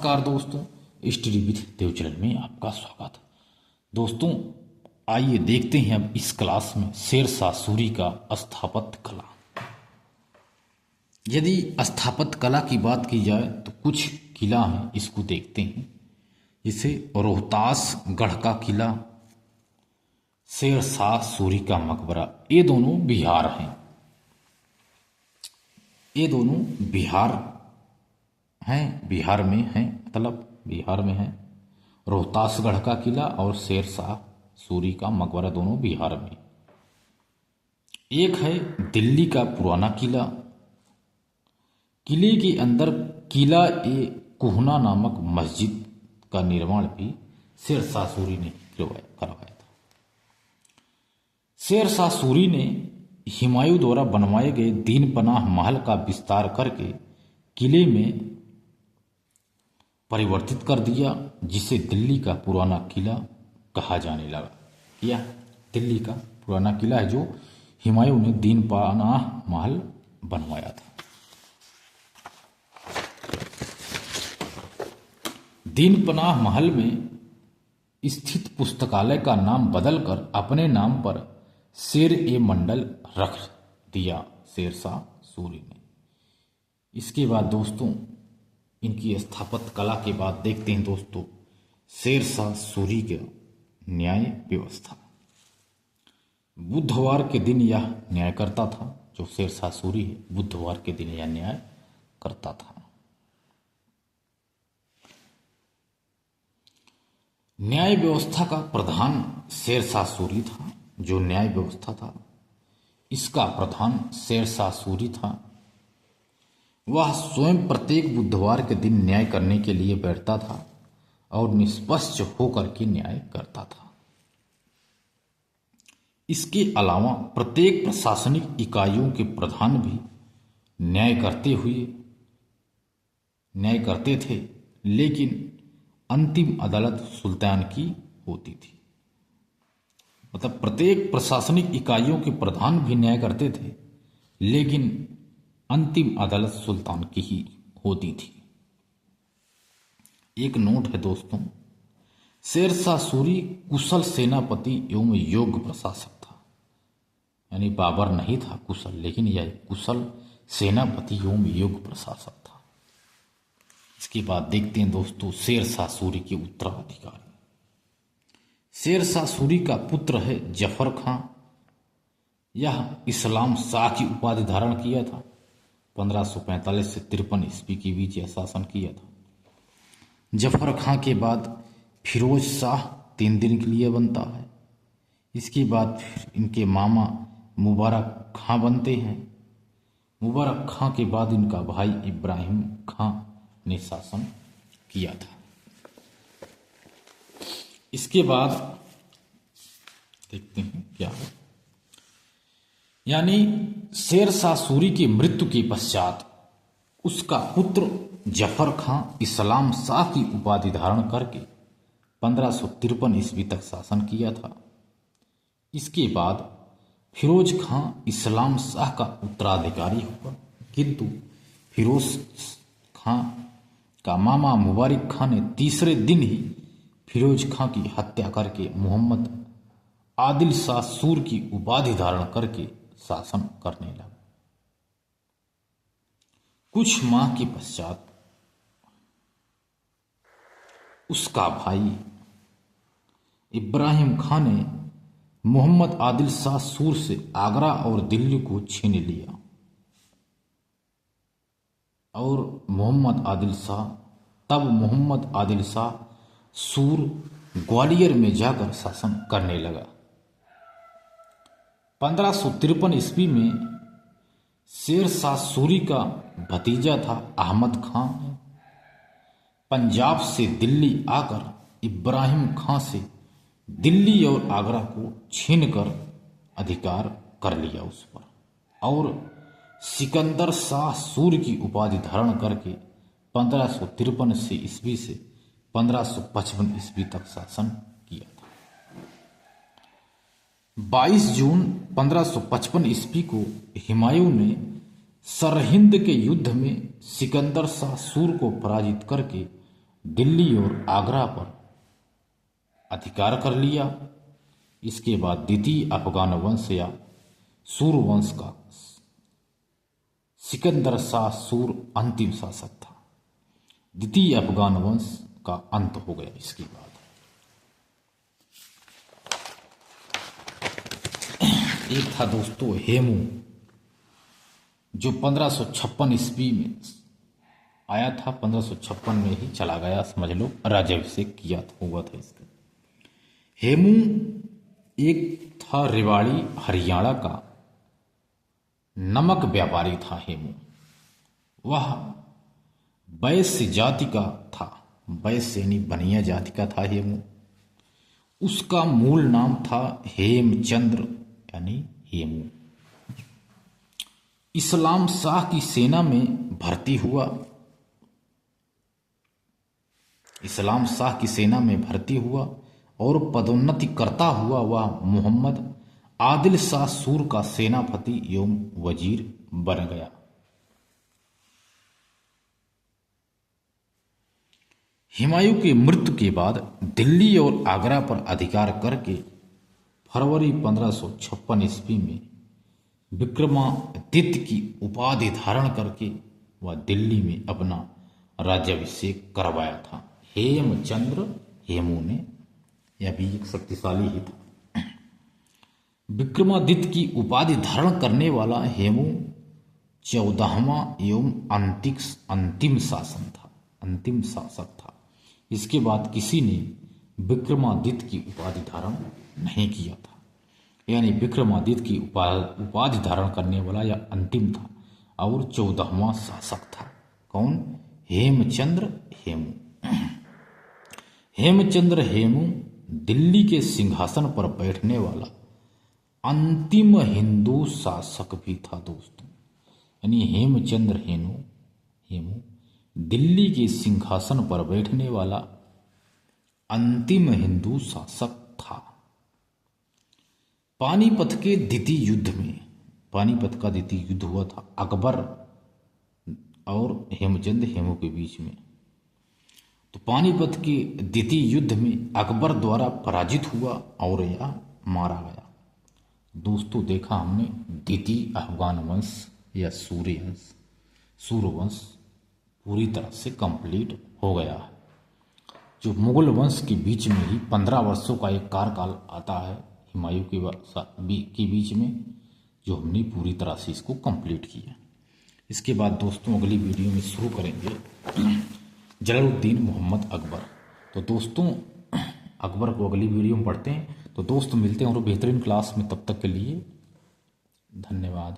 नमस्कार दोस्तों, study with Dev channel में आपका स्वागत है। दोस्तों आइए देखते हैं अब इस क्लास में शेरशाह सूरी का स्थापत्य कला। यदि स्थापत्य कला की बात की जाए तो कुछ किला हैं, इसको देखते हैं। जैसे रोहतास गढ़ का किला, शेरशाह सूरी का मकबरा, ये दोनों बिहार हैं। ये दोनों बिहार हैं, बिहार में हैं, मतलब बिहार में हैं। रोहतासगढ़ का किला और शेरशाह सूरी का मकबरा दोनों बिहार में। एक है दिल्ली का पुराना किला। किले के अंदर किला ए कुहना नामक मस्जिद का निर्माण भी शेरशाह सूरी ने करवाया था। शेरशाह सूरी ने हुमायूं द्वारा बनवाए गए दीन पनाह महल का विस्तार करके किले में परिवर्तित कर दिया, जिसे दिल्ली का पुराना किला कहा जाने लगा। यह दिल्ली का पुराना किला है जो हुमायूं ने दीन पनाह महल बनवाया था। दीन पनाह महल में स्थित पुस्तकालय का नाम बदलकर अपने नाम पर शेर ए मंडल रख दिया शेरशाह सूरी ने। इसके बाद दोस्तों इनकी स्थापत्य कला के बाद देखते हैं दोस्तों शेरशाह सूरी के न्याय व्यवस्था। बुधवार के दिन यह न्याय करता था। जो शेरशाह सूरी है, बुधवार के दिन यह न्याय करता था। न्याय व्यवस्था का प्रधान शेरशाह सूरी था। जो न्याय व्यवस्था था इसका प्रधान शेरशाह सूरी था। वह स्वयं प्रत्येक बुधवार के दिन न्याय करने के लिए बैठता था और निष्पक्ष होकर के न्याय करता था। इसके अलावा प्रत्येक प्रशासनिक इकाइयों के प्रधान भी न्याय करते थे, लेकिन अंतिम अदालत सुल्तान की होती थी। मतलब प्रत्येक प्रशासनिक इकाइयों के प्रधान भी न्याय करते थे, लेकिन अंतिम अदालत सुल्तान की ही होती थी। एक नोट है दोस्तों, शेरशाह सूरी कुशल सेनापति एवं योग्य प्रशासक था। यानी बाबर नहीं था कुशल, लेकिन यह कुशल सेनापति एवं योग्य प्रशासक था। इसके बाद देखते हैं दोस्तों शेरशाह सूरी के उत्तराधिकारी। शेरशाह सूरी का पुत्र है जफर खां। यह इस्लाम शाह की उपाधि धारण किया था। 1545 से 53 ईस्वी के बीच यह शासन किया था। जफर खां के बाद फिरोज शाह 3 दिन के लिए बनता है। इसके बाद फिर इनके मामा मुबारक खां बनते हैं। मुबारक खां के बाद इनका भाई इब्राहिम खां ने शासन किया था। इसके बाद देखते हैं क्या है। यानी शेरशाह सूरी की मृत्यु के पश्चात उसका पुत्र जफर खां इस्लाम शाह की उपाधि धारण करके 1553 ईस्वी तक शासन किया था। इसके बाद फिरोज खां इस्लाम शाह का उत्तराधिकारी हुआ, किंतु फिरोज खां का मामा मुबारक खां ने तीसरे दिन ही फिरोज खां की हत्या करके मोहम्मद आदिल शाह सूर की उपाधि धारण करके शासन करने लगा। कुछ माह के पश्चात उसका भाई इब्राहिम खां ने मोहम्मद आदिल शाह सूर से आगरा और दिल्ली को छीन लिया और मोहम्मद आदिल शाह सूर ग्वालियर में जाकर शासन करने लगा। 1553 ईस्वी में शेरशाह सूरी का भतीजा था अहमद खां, पंजाब से दिल्ली आकर इब्राहिम खां से दिल्ली और आगरा को छीनकर अधिकार कर लिया उस पर और सिकंदर शाह सूर की उपाधि धारण करके 1553 से ईस्वी से 1555 ईस्वी तक शासन किया था। 22 जून 1555 ईस्वी को हुमायूं ने सरहिंद के युद्ध में सिकंदर शाह सूर को पराजित करके दिल्ली और आगरा पर अधिकार कर लिया। इसके बाद द्वितीय अफगान वंश या सूर वंश का सिकंदर शाह सूर अंतिम शासक था। द्वितीय अफगान वंश का अंत हो गया। इसके बाद एक था दोस्तों हेमू, जो 1556 ईस्वी में आया था, 1556 में ही चला गया, समझ लो, राज्याभिषेक किया हुआ था इसका। हेमू एक था रेवाड़ी हरियाणा का नमक व्यापारी था। हेमू वह वैश्य जाति का था, वैश्य यानी बनिया जाति का था हेमू। उसका मूल नाम था हेमचंद्र यानी हेमू। इस्लाम शाह की सेना में भर्ती हुआ। इस्लाम शाह की सेना में भर्ती हुआ और पदोन्नति करता हुआ वह मोहम्मद आदिल शाह सूर का सेनापति एवं वजीर बन गया। हुमायूं की मृत्यु के बाद दिल्ली और आगरा पर अधिकार करके फरवरी 1556 ईस्वी में विक्रमादित्य की उपाधि धारण करके वह दिल्ली में अपना राज्याभिषेक करवाया था। हेमचंद्र हेमू ने, यह भी एक शक्तिशाली ही था। विक्रमादित्य की उपाधि धारण करने वाला हेमू 14वां एवं अंतिम शासक था। इसके बाद किसी ने विक्रमादित्य की उपाधि धारण नहीं किया था, यानी विक्रमादित्य की उपाधि धारण करने वाला यह अंतिम था और 14वां शासक था। कौन? हेमचंद्र हेमू। हेमचंद्र हेमू दिल्ली के सिंहासन पर बैठने वाला अंतिम हिंदू शासक भी था दोस्तों। यानी हेमचंद्र हेमू दिल्ली के सिंहासन पर बैठने वाला अंतिम हिंदू शासक था। पानीपत के द्वितीय युद्ध में, पानीपत का द्वितीय युद्ध हुआ था अकबर और हेमचंद्र हेमू के बीच में। तो पानीपत के द्वितीय युद्ध में अकबर द्वारा पराजित हुआ और यह मारा गया। दोस्तों देखा हमने द्वितीय अफगान वंश या सूर्यवंश पूरी तरह से कंप्लीट हो गया है। जो मुगल वंश के बीच में ही 15 वर्षों का एक कार्यकाल आता है हुमायूं के बीच में, जो हमने पूरी तरह से इसको कंप्लीट किया। इसके बाद दोस्तों अगली वीडियो में शुरू करेंगे जलालुद्दीन मोहम्मद अकबर। तो दोस्तों अकबर को अगली वीडियो में पढ़ते हैं। तो दोस्तों मिलते हैं और बेहतरीन क्लास में, तब तक के लिए धन्यवाद।